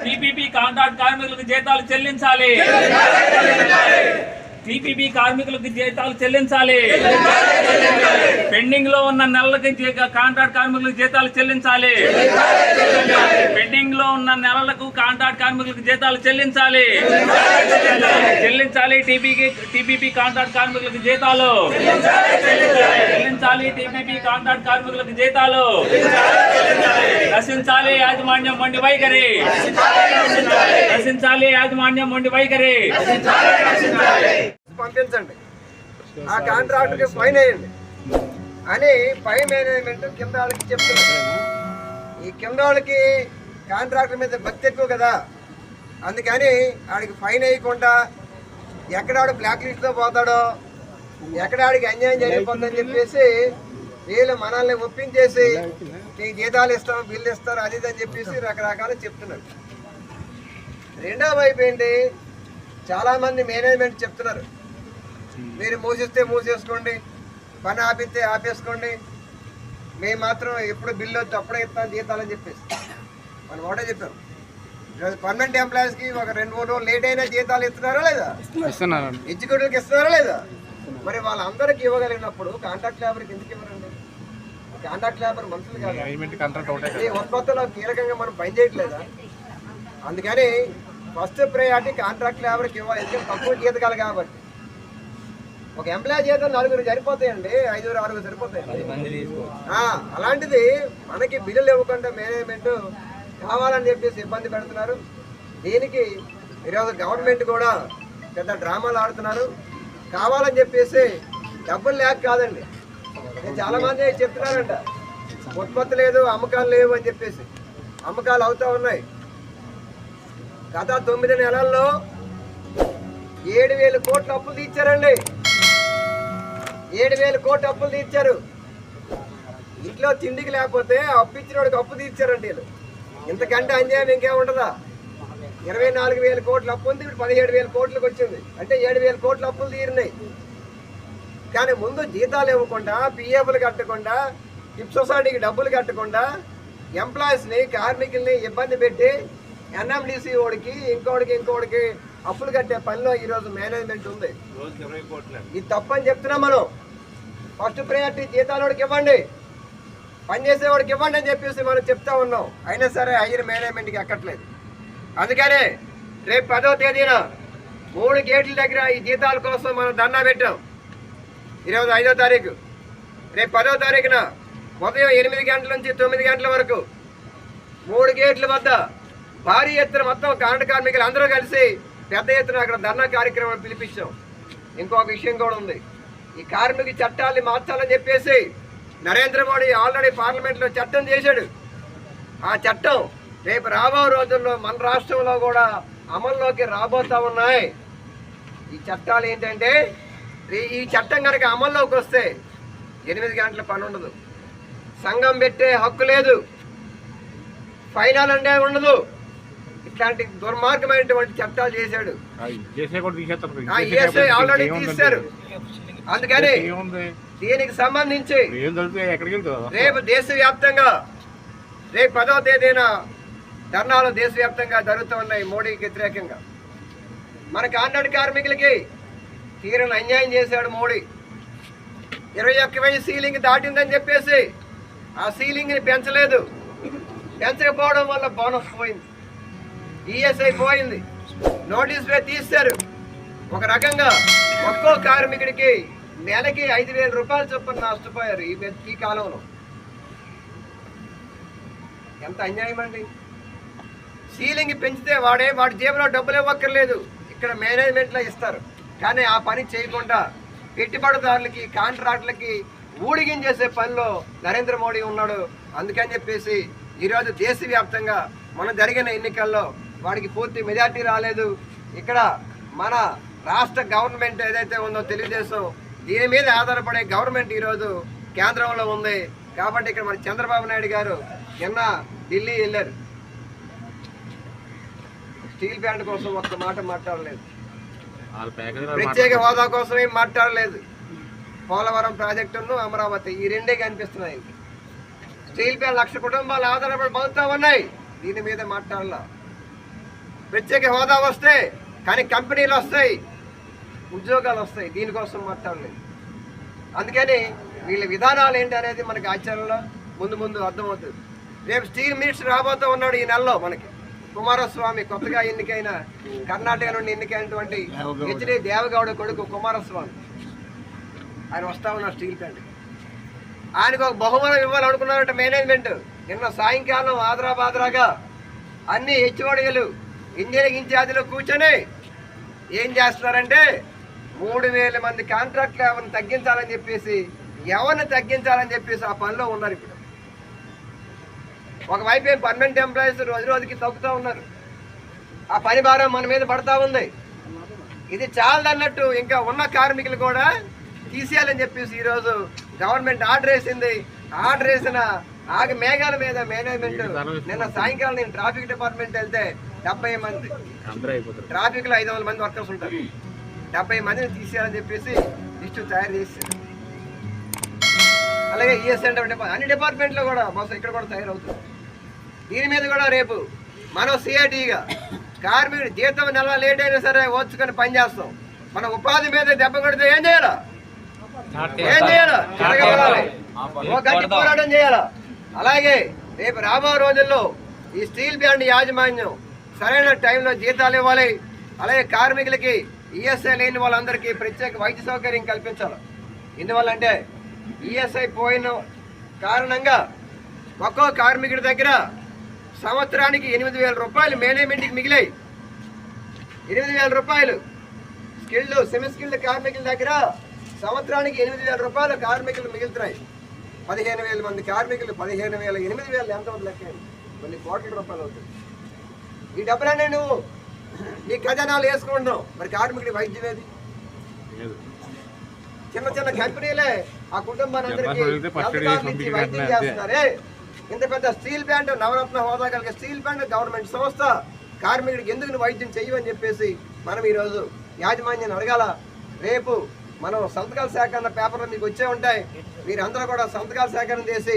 TPP contract కార్మికులకు జీతాలు చెల్లించాలి. టీపీపీ కార్మికులకు జీతాలు చెల్లించాలి. పెండింగ్ లో ఉన్న నెలలకి కాంట్రాక్ట్ కార్మికులకు జీతాలు చెల్లించాలి. పెండింగ్ లో ఉన్న నెలలకు కాంట్రాక్ట్ కార్మికులకు జీతాలు చెల్లించాలి. చెల్లించాలి. టీపీపీ కాంట్రాక్ట్ కార్మికులకు జీతాలు చెల్లించాలి. టీపీపీ కాంట్రాక్ట్ కార్మికులకు జీతాలు నశించాలి. యాజమాన్యం మొండి వైఖరి నశించాలి. యాజమాన్యం మొండి వైఖరి పంపించండి, ఆ కాంట్రాక్టర్కి ఫైన్ వేయండి అని పై మేనేజ్మెంట్ కింద వాళ్ళకి చెప్తున్నారు. ఈ కింద వాళ్ళకి కాంట్రాక్టర్ మీద భక్తి ఎక్కువ కదా, అందుకని ఆడికి ఫైన్ వేయకుండా ఎక్కడాడు బ్లాక్ లిస్ట్లో పోతాడో, ఎక్కడ ఆడికి అన్యాయం జరిగిపోతుందని చెప్పేసి వీళ్ళు మనల్ని ఒప్పించేసి నీకు జీతాలు ఇస్తాం, బిల్లు ఇస్తారు, అది అని చెప్పేసి రకరకాలు చెప్తున్నారు. రెండో వైపు ఏంటి, చాలామంది మేనేజ్మెంట్ చెప్తున్నారు మీరు మూసిస్తే మూసేసుకోండి, పని ఆపిస్తే ఆపేసుకోండి, మేము మాత్రం ఎప్పుడు బిల్లు వస్తే అప్పుడే ఇస్తాం జీతాలని చెప్పేసి మనం ఒకటే చెప్పారు. ఈరోజు పర్మనెంట్ ఎంప్లాయీస్కి ఒక 2-3 రోజులు లేట్ అయినా జీతాలు ఇస్తున్నారా లేదా, ఎగ్జిక్యూటివ్కి ఇస్తున్నారా లేదా? మరి వాళ్ళందరికీ ఇవ్వగలిగినప్పుడు కాంట్రాక్ట్ లేబర్కి ఎందుకు ఇవ్వరండి? కాంట్రాక్ట్ లేబర్ మనుషులు కాదు, ఉత్పత్తిలో కీలకంగా మనం పని చేయట్లేదా? అందుకని ఫస్ట్ ప్రయారిటీ కాంట్రాక్ట్ లేబర్కి ఇవ్వాలి, ఎందుకంటే తక్కువ జీతకాలు కాబట్టి. ఒక ఎంప్లాయీ జీతం 4 సరిపోతాయండి, 5-6 సరిపోతాయండి. అలాంటిది మనకి బిల్లులు ఇవ్వకుండా మేనేజ్మెంట్ కావాలని చెప్పేసి ఇబ్బంది పెడుతున్నారు. దీనికి ఈరోజు గవర్నమెంట్ కూడా పెద్ద డ్రామాలు ఆడుతున్నారు. కావాలని చెప్పేసి డబ్బులు లేక కాదండి, చాలామంది చెప్తున్నారంట ఉత్పత్తి లేదు, అమ్మకాలు లేవు అని చెప్పేసి. అమ్మకాలు అవుతూ ఉన్నాయి. గత 9 నెలల్లో 7,000 కోట్ల అప్పులు తీర్చారండి. 7,000 కోట్ల అప్పులు తీర్చారు. ఇంట్లో తిండికి లేకపోతే అప్పు ఇచ్చిన వాడికి అప్పు తీర్చారండి వీళ్ళు. ఇంతకంటే అన్యాయం ఇంకేముంటుందా? 24,000 కోట్ల అప్పు ఉంది, ఇప్పుడు 17,000 కోట్లకు వచ్చింది. అంటే 7,000 కోట్ల అప్పులు తీరినాయి. కానీ ముందు జీతాలు ఇవ్వకుండా, పిఎఫ్లు కట్టకుండా, టిప్ సొసైటీకి డబ్బులు కట్టకుండా ఎంప్లాయీస్ని, కార్మికుల్ని ఇబ్బంది పెట్టి ఎన్ఎండిసి వాడికి ఇంకోడికి అప్పులు కట్టే పనిలో ఈరోజు మేనేజ్మెంట్ ఉంది. ఇది తప్పని చెప్తున్నాం మనం. ఫస్ట్ ప్రయారిటీ జీతాలవాడికి ఇవ్వండి, పనిచేసేవాడికి ఇవ్వండి అని చెప్పేసి మనం చెప్తా ఉన్నాం. అయినా సరే హైయర్ మేనేజ్మెంట్కి ఎక్కట్లేదు. అందుకనే రేపు 10వ తేదీన 3 గేట్ల దగ్గర ఈ జీతాల కోసం మనం ధర్నా పెట్టాం. ఈరోజు 5వ తారీఖు. రేపు 10వ తారీఖున ఉదయం 8 గంటల నుంచి 9 గంటల వరకు 3 గేట్ల వద్ద భారీ ఎత్తున మొత్తం కరెంటు కార్మికులు అందరూ కలిసి పెద్ద ఎత్తున అక్కడ ధర్నా కార్యక్రమం పిలిపించాం. ఇంకొక విషయం కూడా ఉంది. ఈ కార్మిక చట్టాన్ని మార్చాలని చెప్పేసి నరేంద్ర మోడీ ఆల్రెడీ పార్లమెంట్లో చట్టం చేశాడు. ఆ చట్టం రేపు రాబో రోజుల్లో మన రాష్ట్రంలో కూడా అమల్లోకి రాబోతా ఉన్నాయి. ఈ చట్టాలు ఏంటంటే, ఈ చట్టం కనుక అమల్లోకి వస్తే 8 గంటల పని ఉండదు, సంఘం పెట్టే హక్కు లేదు, ఫైనాల్ అంటే ఉండదు. ఇట్లాంటి దుర్మార్గమైనటువంటి చట్టాలు చేశాడు. ఆల్రెడీ తీశారు. అందుకని దీనికి సంబంధించి రేపు దేశవ్యాప్తంగా రేపు 10వ తేదీన ధర్నాలు దేశవ్యాప్తంగా జరుగుతూ ఉన్నాయి మోడీకి వ్యతిరేకంగా. మన కాంట్రాక్ట్ కార్మికులకి తీరని అన్యాయం చేశాడు మోడీ. 21,000 సీలింగ్ దాటిందని చెప్పేసి ఆ సీలింగ్ని పెంచలేదు. పెంచకపోవడం వల్ల బోనస్ పోయింది, ఈఎస్ఐ పోయింది, నోటీస్ పే తీశారు. ఒక రకంగా ఒక్కో కార్మికుడికి నెలకి 5,000 రూపాయలు చొప్పున నష్టపోయారు ఈ కాలంలో. ఎంత అన్యాయం అండి. సీలింగ్ పెంచితే వాడి జేబులో డబ్బులు ఇవ్వక్కర్లేదు, ఇక్కడ మేనేజ్మెంట్లో ఇస్తారు. కానీ ఆ పని చేయకుండా పెట్టుబడిదారులకి, కాంట్రాక్టులకి ఊడిగించేసే పనిలో నరేంద్ర మోడీ ఉన్నాడు. అందుకని చెప్పేసి ఈరోజు దేశవ్యాప్తంగా మన జరిగిన ఎన్నికల్లో వాడికి పూర్తి మెజార్టీ రాలేదు. ఇక్కడ మన రాష్ట్ర గవర్నమెంట్ ఏదైతే ఉందో తెలుగుదేశం, దీని మీద ఆధారపడే గవర్నమెంట్ ఈరోజు కేంద్రంలో ఉంది. కాబట్టి ఇక్కడ మన చంద్రబాబు నాయుడు గారు నిన్న ఢిల్లీ వెళ్ళారు. స్టీల్ ప్లాంట్ కోసం ఒక్క మాట మాట్లాడలేదు, ప్రత్యేక హోదా కోసం ఏం మాట్లాడలేదు. పోలవరం ప్రాజెక్టును, అమరావతి ఈ రెండే కనిపిస్తున్నాయి. స్టీల్ ప్లాంట్ 1,00,000 కుటుంబాలు ఆధారపడి బతుకుతా ఉన్నాయి, దీని మీద మాట్లాడాల. ప్రత్యేక హోదా వస్తే కానీ కంపెనీలు వస్తాయి, ఉద్యోగాలు వస్తాయి. దీనికోసం మాట్లాడలేదు. అందుకని వీళ్ళ విధానాలు ఏంటి అనేది మనకి ఆచరణలో ముందు ముందు అర్థమవుతుంది. రేపు స్టీల్ మినిస్టర్ రాబోతూ ఉన్నాడు ఈ నెలలో మనకి. కుమారస్వామి కొత్తగా ఎన్నికైన కర్ణాటక నుండి ఎన్నికైనటువంటి హెచ్డి దేవగౌడ కొడుకు కుమారస్వామి ఆయన వస్తా ఉన్నాడు స్టీల్ ప్లాంట్. ఆయనకు ఒక బహుమానం ఇవ్వాలనుకున్నారట మేనేజ్మెంట్. నిన్న సాయంకాలం ఆదరాబాదరాగా అన్ని హెచ్ఓడిలు ఇంజనీరింగ్ ఇన్ఛార్జీలు కూర్చొని ఏం చేస్తున్నారంటే 3000 మంది కాంట్రాక్ట్లు ఎవరిని తగ్గించాలని చెప్పేసి ఆ పనిలో ఉన్నారు. ఇప్పుడు ఒకవైపు ఏం పర్మనెంట్ ఎంప్లాయీస్ రోజు రోజుకి తగ్గుతూ ఉన్నారు. ఆ పని భారం మన మీద పడతా ఉంది. ఇది చాలదన్నట్టు ఇంకా ఉన్న కార్మికులు కూడా తీసేయాలని చెప్పేసి ఈరోజు గవర్నమెంట్ ఆర్డర్ వేసింది. ఆర్డర్ వేసిన మేఘాల మీద మేనేజ్మెంట్ నిన్న సాయంకాలం నేను ట్రాఫిక్ డిపార్ట్మెంట్ వెళ్తే 70 మంది ట్రాఫిక్ లో 500 మంది వర్కర్స్ ఉంటారు. 70 మందిని తీసేయాలని చెప్పేసి లిస్టు తయారు చేశారు. అలాగే ఈఎస్ఐ అన్ని డిపార్ట్మెంట్లో కూడా బస్సు ఇక్కడ కూడా తయారవుతుంది. దీని మీద కూడా రేపు మనం సిఐటిగా కార్మికుడు జీతం నెల లేట్ అయినా సరే ఓర్చుకొని పనిచేస్తాం. మన ఉపాధి మీద దెబ్బ కొడితే ఏం చేయాలా? గట్టి పోరాటం చేయాలా? అలాగే రేపు రాబో రోజుల్లో ఈ స్టీల్ ప్లాంట్ యాజమాన్యం సరైన టైంలో జీతాలు ఇవ్వాలి. అలాగే కార్మికులకి ఈఎస్ఐ లేని వాళ్ళందరికీ ప్రత్యేక వైద్య సౌకర్యం కల్పించాలి. ఎందువల్లంటే ఈఎస్ఐ పోయిన కారణంగా ఒక్కో కార్మికుడి దగ్గర సంవత్సరానికి 8,000 రూపాయలు మేనేజ్మెంట్కి మిగిలాయి. 8,000 రూపాయలు స్కిల్డ్ సెమీ స్కిల్డ్ కార్మికుల దగ్గర సంవత్సరానికి 8,000 రూపాయలు కార్మికులు మిగులుతున్నాయి. 15,000 మంది కార్మికులు 15,000 8,000 ఎంత లెక్క కొన్ని కోట్ల రూపాయలు అవుతుంది. ఈ డబ్బులన్నీ నువ్వు నీ ఖజానాలు వేసుకుంటున్నావు. మరి కార్మికుడి వైద్యం ఏది? చిన్న చిన్న కంపెనీలే ఆ కుటుంబానందరికీ వైద్యం చేస్తున్నారే. ఇంత పెద్ద స్టీల్ ప్లాంట్, నవరత్న హోదా కలిగే స్టీల్ ప్లాంట్ గవర్నమెంట్ సంస్థ కార్మికుడికి ఎందుకు నువ్వు వైద్యం చెయ్యమని చెప్పేసి మనం ఈరోజు యాజమాన్యాన్ని అడగాల. రేపు మనం సంతకాల సేకరణ పేపర్లు మీకు వచ్చే ఉంటాయి. మీరందరూ కూడా సంతకాల సేకరణ చేసి